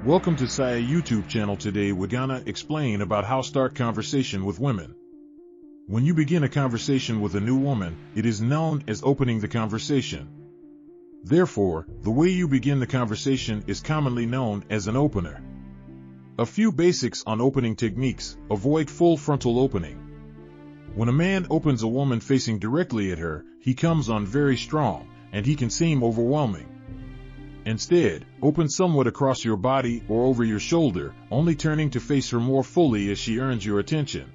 Welcome to Saya YouTube channel. Today we're gonna explain about how start conversation with women. When you begin a conversation with a new woman, it is known as opening the conversation. Therefore, the way you begin the conversation is commonly known as an opener. A few basics on opening techniques. Avoid full frontal opening. When a man opens a woman facing directly at her, he comes on very strong, and he can seem overwhelming. Instead, open somewhat across your body or over your shoulder, only turning to face her more fully as she earns your attention.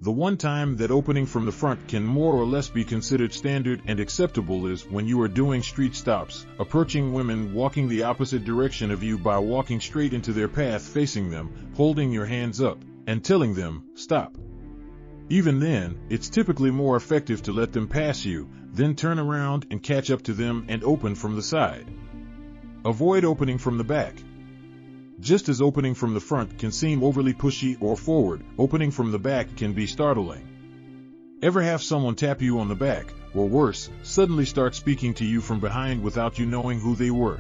The one time that opening from the front can more or less be considered standard and acceptable is when you are doing street stops, approaching women walking the opposite direction of you by walking straight into their path facing them, holding your hands up, and telling them, stop. Even then, it's typically more effective to let them pass you, then turn around and catch up to them and open from the side. Avoid opening from the back. Just as opening from the front can seem overly pushy or forward, opening from the back can be startling. Ever have someone tap you on the back, or worse, suddenly start speaking to you from behind without you knowing who they were?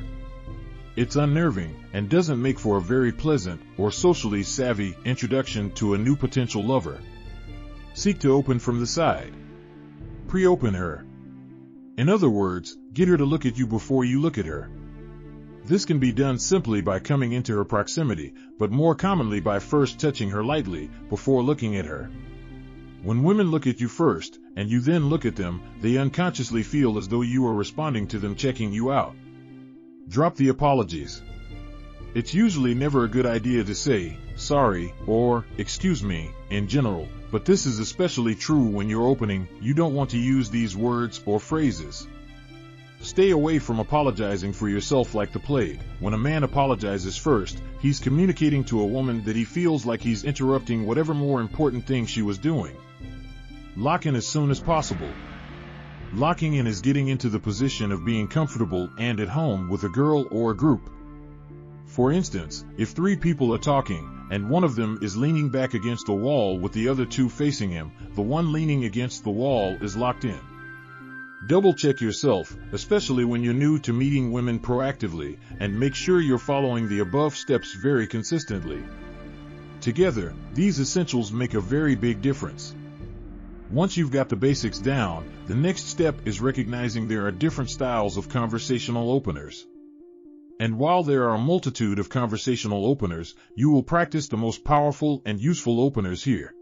It's unnerving, and doesn't make for a very pleasant, or socially savvy, introduction to a new potential lover. Seek to open from the side. Pre-open her. In other words, get her to look at you before you look at her. This can be done simply by coming into her proximity, but more commonly by first touching her lightly, before looking at her. When women look at you first, and you then look at them, they unconsciously feel as though you are responding to them checking you out. Drop the apologies. It's usually never a good idea to say, sorry, or, excuse me, in general, but this is especially true when you're opening. You don't want to use these words or phrases. Stay away from apologizing for yourself like the plague. When a man apologizes first, he's communicating to a woman that he feels like he's interrupting whatever more important thing she was doing. Lock in as soon as possible. Locking in is getting into the position of being comfortable and at home with a girl or a group. For instance, if 3 people are talking, and one of them is leaning back against a wall with the other 2 facing him, the one leaning against the wall is locked in. Double-check yourself, especially when you're new to meeting women proactively, and make sure you're following the above steps very consistently. Together, these essentials make a very big difference. Once you've got the basics down, the next step is recognizing there are different styles of conversational openers. And while there are a multitude of conversational openers, you will practice the most powerful and useful openers here.